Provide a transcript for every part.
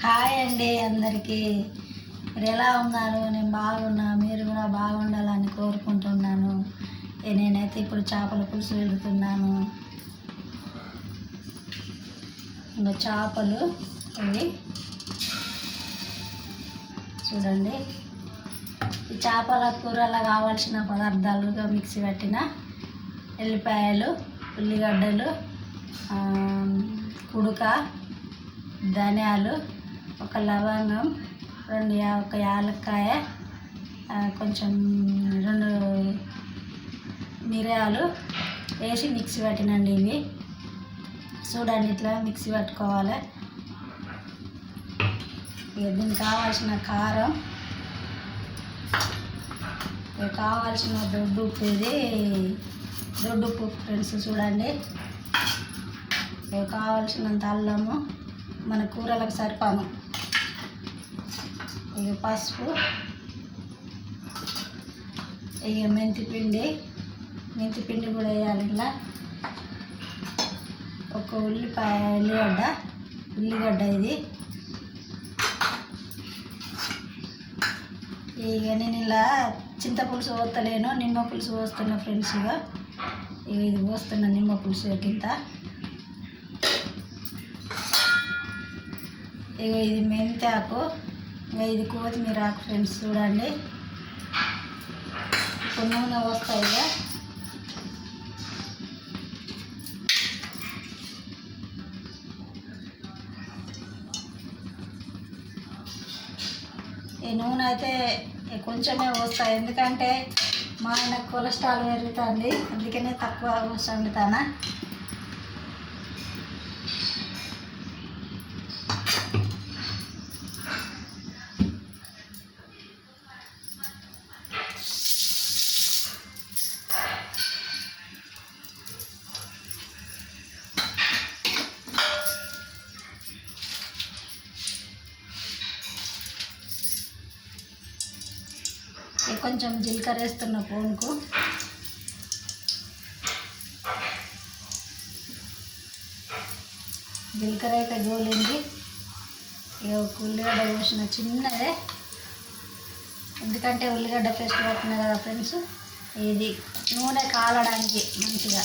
Hi అండి అందరికీ. మీరు ఎలా ఉన్నారు? నేను బాగున్నా. మీరు కూడా బాగుండాలని కోరుకుంటున్నాను. నేనైతే ఇప్పుడు చేపల పులుసు పెడుతున్నాను. ఇంకా చేపలు ఇవి చూడండి. ఈ చేపల కూరలో కావాల్సిన పదార్థాలుగా మిక్సీ పట్టిన ఎల్లిపాయలు, ఉల్లిగడ్డలు, కుడుక, ధనియాలు, ఒక లవంగం, ఒక యాలక్కాయ, కొంచెం 2 మిరియాలు వేసి మిక్సీ పట్టినండి. ఇవి చూడండి, ఇట్లా మిక్సీ పట్టుకోవాలి. దీనికి కావాల్సిన కారం, కావాల్సిన దొడ్డుప్పు, ఇది దొడ్డుప్పు ఫ్రెండ్స్. చూడండి, కావాల్సినంత అల్లము, మన కూరలకు సరిపాను. ఇక పసుపు, ఇక మెంతిపిండి కూడా వేయాలి. ఇలా ఒక ఉల్లిగడ్డ ఇది. ఇక నేను ఇలా చింతపులుసు పోస్తలేను, నిమ్మ పులుసు పోస్తున్నా ఫ్రెండ్స్. ఇక ఇది పోస్తున్నా నిమ్మ పులుసు కింద. ఇక ఇది మెంతాకు, ఇంకా ఇది కొత్తిమీర ఆకు ఫ్రెండ్స్. చూడండి, ఇప్పుడు నూనె పోస్తాయి. ఇక ఈ నూనె అయితే కొంచెమే పోస్తాయి, ఎందుకంటే మా ఆయన కొలెస్ట్రాల్ పెరుగుతుంది, అందుకనే తక్కువ వండుతాను. కొంచెం జీలకర్ర వేస్తున్న పోనుకు. జీలకర్ర అయితే గోలింది. ఇక ఉల్లిగడ్డ పోసిన చిన్నదే, ఎందుకంటే ఉల్లిగడ్డ పేస్ట్ పట్టిన కదా ఫ్రెండ్స్. ఇది నూనె కాలడానికి మంచిగా.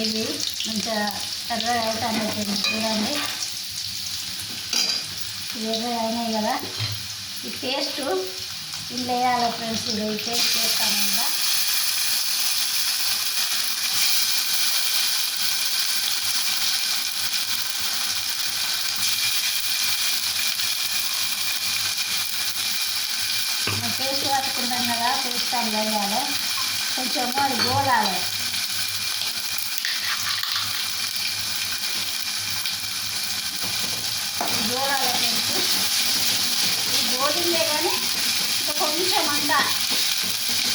ఇవి మంచిగా ఎర్రగా అయితే అనేది చూడండి, ఎర్రగా అయినాయి కదా. ఈ పేస్ట్ ఇంట్లో వేయాలి ఫ్రెండ్స్. ఇది ఈ పేస్ట్ వేస్తాను. ఇలా పేస్ట్ పట్టుకుంటాం కదా, పేస్ట్ అని వేయాలి. కొంచెము అది గోలాలి. ఇది గోలిందే కానీ ఇంకా కొంచెం అంతా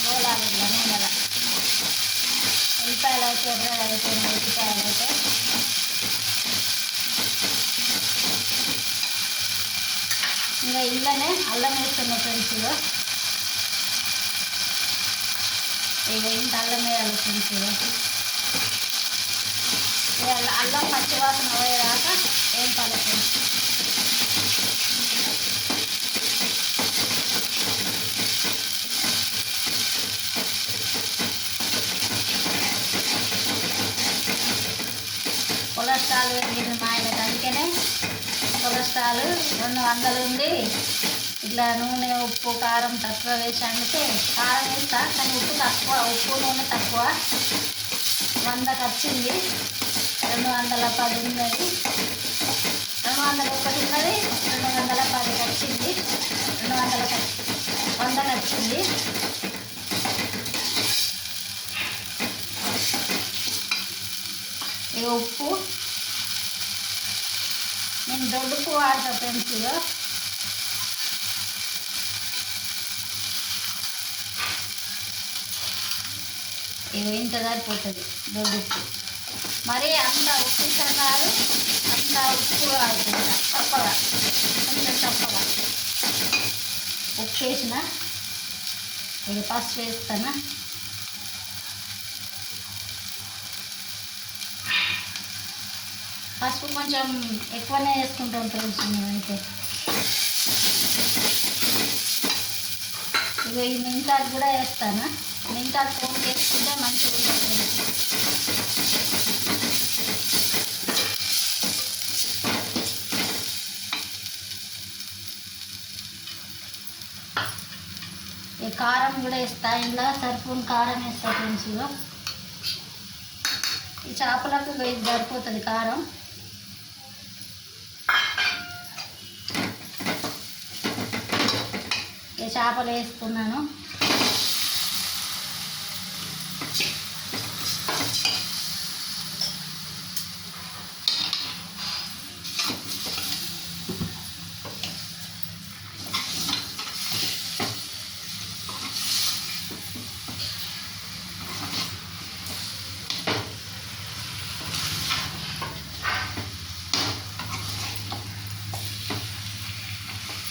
గోలాలి. ఇలా నూనెల ఉల్లిపాయలు అయితే ఎర్రగా అయిపోయినాయి. ఉల్లిపాయలు అయితే ఇంకా ఇళ్ళనే అల్లం వేస్తున్నా ఫ్రెండ్స్. ఇక ఇంత అల్లం వేయాలి ఫ్రెండ్స్. అల్లం పచ్చివాసన పోయేదాకా ఏం పని ఫ్రెండ్స్. కొలెస్ట్రాల్ పెరిగింది మా ఆయనకి, అందుకనే కొలెస్ట్రాల్ 200 ఉంది. ఇట్లా నూనె, ఉప్పు, కారం తక్కువ వేసి వండితే, కారం వేస్తా కానీ ఉప్పు తక్కువ, ఉప్పు నూనె తక్కువ. 100కి వచ్చింది, 210 ఉన్నది, 201 ఉన్నది, 210కి వచ్చింది, 100కి వచ్చింది. ఈ ఉప్పు నేను దొడ్డుప్పు వాడతా ఫ్రెండ్స్. ఇంత సరిపోతుంది దొడ్డు ఉప్పు. మరి అంత ఉప్పు కాదు, అంత ఉప్పు కాదు, తప్పగా కొంచెం తప్పగా ఉప్పు వేసిన. ఇది పసుపు వేస్తాను. పసుపు కొంచెం ఎక్కువనే వేసుకుంటాం ఫ్రెండ్స్ మేమైతే. ఇక ఈ మింతాకు కూడా వేస్తాను. మింతాకు ఫోన్ చేసుకుంటే మంచిగా ఉంటుంది. ఈ కారం కూడా వేస్తా. ఇలా సరిపోని కారం వేస్తా ఫ్రెండ్స్. ఈ చేపలకు ఇది సరిపోతుంది కారం. ఈ చేపలు వేసుకున్నాను.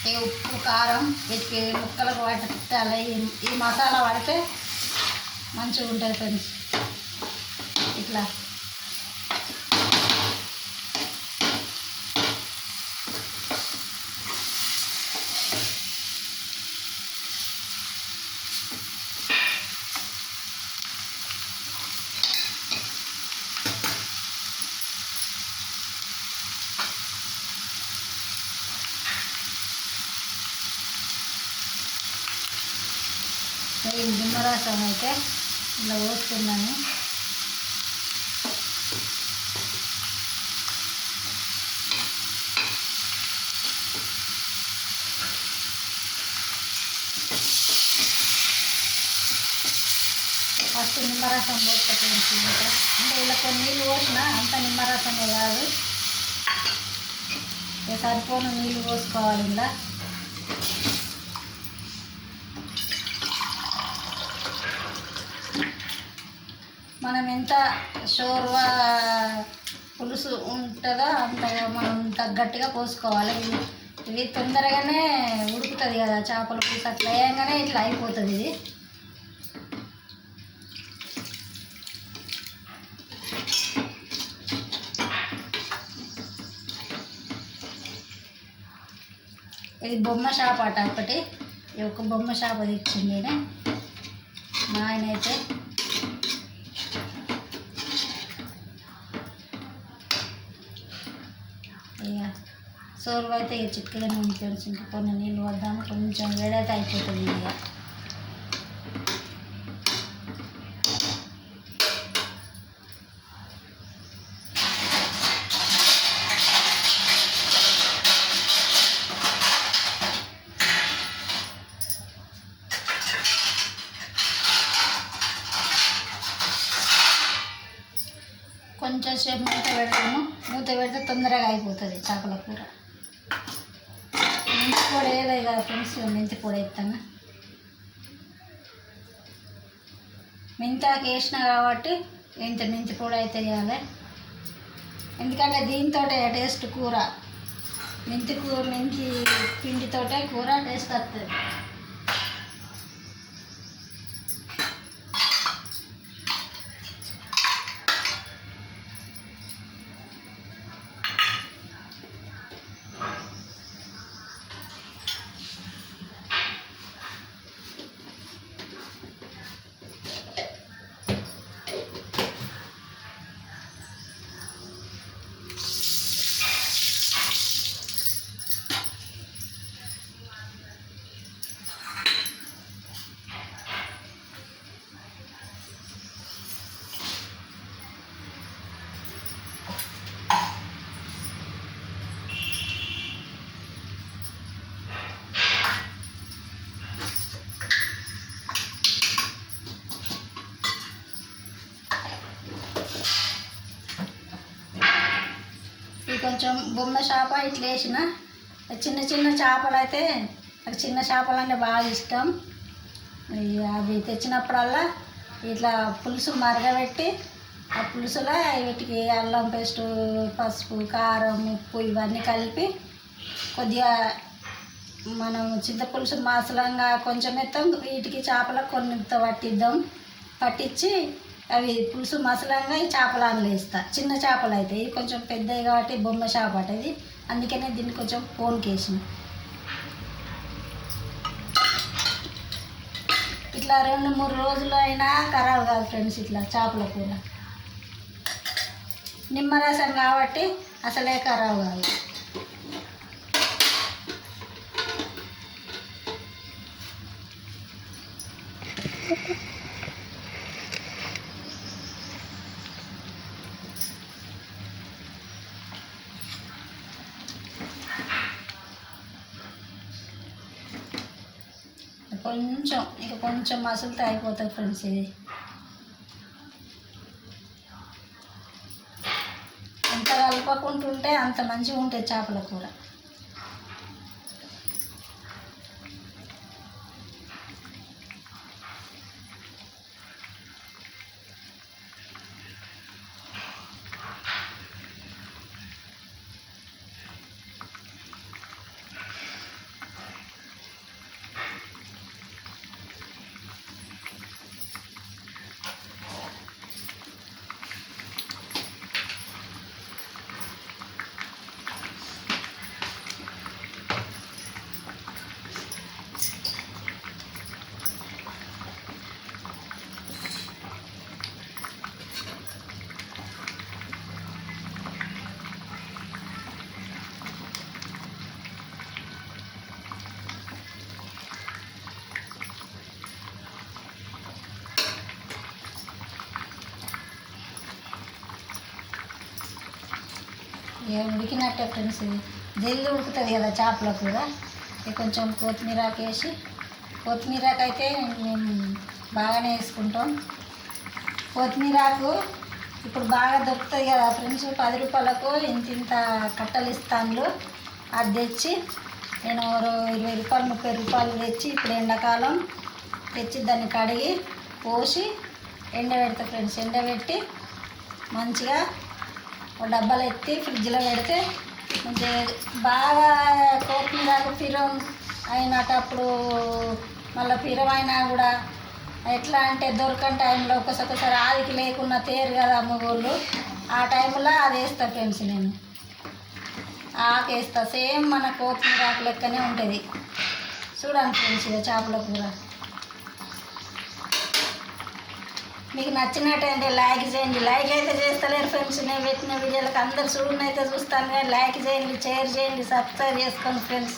ఈ ఉప్పు కారం వీటికి ముక్కలకు పట్టాలి. ఈ మసాలా పడితే మంచిగా ఉంటుంది ఫ్రెండ్స్. ఇట్లా నిమ్మరసం అయితే ఇలా పోస్తున్నాను. ఫస్ట్ నిమ్మరసం పోసుకుంటాం. అంటే ఇలా కొన్ని నీళ్ళు పోసిన అంత నిమ్మరసమే కాదు, సరిపోను నీళ్ళు పోసుకోవాలి. ఇలా మనం ఎంత షోర్వా పులుసు ఉంటుందో అంతగా మనం తగ్గట్టుగా పోసుకోవాలి. ఇది తొందరగానే ఉడుకుతుంది కదా చేపల పులుసు. అట్లా వేయంగానే ఇట్లా అయిపోతుంది. ఇది బొమ్మ చేప అట ఒకటి. ఈ ఒక బొమ్మ చేప తెచ్చింది మా ఆయన అయితే. ఇక సోర్వ అయితే ఇక చిక్కగానే ఉంటుంది. ఇంకా కొన్ని నీళ్ళు వద్దాము, కొంచెం వేడైతే అయిపోతుంది. ఇక కొంచెం సేపు మూత పెడతాము. మూత పెడితే తొందరగా అయిపోతుంది చేపల కూర. మెంతి పొడి వేయలేదు కదా ఫ్రెండ్స్, మెంతి పొడి వేస్తాను. మెంతాకు వేసిన కాబట్టి ఇంత మెంతి పొడి అయితే వేయాలి. ఎందుకంటే దీంతో టేస్ట్ కూర, మెంతి పిండితోటే కూర టేస్ట్ వస్తుంది. కొంచెం బొమ్మ చేప ఇట్లా వేసిన. చిన్న చిన్న చేపలు అయితే నాకు చిన్న చేపలు అంటే బాగా ఇష్టం. అవి తెచ్చినప్పుడల్లా ఇట్లా పులుసు మరగబెట్టి ఆ పులుసులో వీటికి అల్లం పేస్టు, పసుపు, కారం, ఉప్పు ఇవన్నీ కలిపి కొద్దిగా మనం చింతపులుసు మసలంగా కొంచెం ఎత్తాం, వీటికి చేపలకు కొన్ని పట్టిద్దాం. పట్టించి అవి పులుసు మసలంగా ఈ చేపలు అందులో వేస్తా. చిన్న చేపలు అయితే ఇవి కొంచెం పెద్దవి కాబట్టి బొమ్మ చేప ఇది, అందుకనే దీన్ని కొంచెం పోన్కేసిన. ఇట్లా 2-3 రోజులు అయినా ఖరాబ్ కాదు ఫ్రెండ్స్. ఇట్లా చేపల కూర నిమ్మరసం కాబట్టి అసలే ఖరాబ్ కాదు. కొంచెం మసులుతో అయిపోతుంది ఫ్రెండ్స్. ఇది ఎంత కలుపుకుంటుంటే అంత మంచిగా ఉంటుంది చేపల కూర. ఉడికినట్టే ఫ్రెండ్స్. ఇది జల్దీ ఉడుకుతుంది కదా చేపల కూర. కొంచెం కొత్తిమీరాకు వేసి, కొత్తిమీరాకు అయితే మేము బాగానే వేసుకుంటాం. కొత్తిమీరాకు ఇప్పుడు బాగా దొరుకుతుంది కదా ఫ్రెండ్స్, 10 రూపాయలకు ఇంత కట్టలు ఇస్తాను. అది తెచ్చి నేను 20 రూపాయలు 30 రూపాయలు తెచ్చి, ఇప్పుడు ఎండాకాలం తెచ్చి దాన్ని కడిగి పోసి ఎండబెడతా ఫ్రెండ్స్. ఎండబెట్టి మంచిగా ఒక డబ్బాలో ఎత్తి ఫ్రిడ్జ్లో పెడితే మంచిగా బాగా కొత్తిమీరకు పిరం అయినటప్పుడు, మళ్ళీ పిరం అయినా కూడా ఎట్లా అంటే దొరకని టైంలో ఒకసారి ఆదికి లేకున్నా తేరు కదా అమ్మగోళ్ళు, ఆ టైంలో అది వేస్తా ఫ్రెండ్స్. నేను ఆకు వేస్తా. సేమ్ మన కొత్తిమీరాకు లెక్కనే ఉంటుంది. చూడండి ఫ్రెండ్స్, ఇక చేపల కూర మీకు నచ్చినట్టయితే లైక్ చేయండి. లైక్ అయితే చేస్తలేరు ఫ్రెండ్స్. నేను పెట్టిన వీడియోలకు అందరు చూడనైతే చూస్తాను, కానీ లైక్ చేయండి, షేర్ చేయండి, సబ్స్క్రైబ్ చేసుకోండి ఫ్రెండ్స్.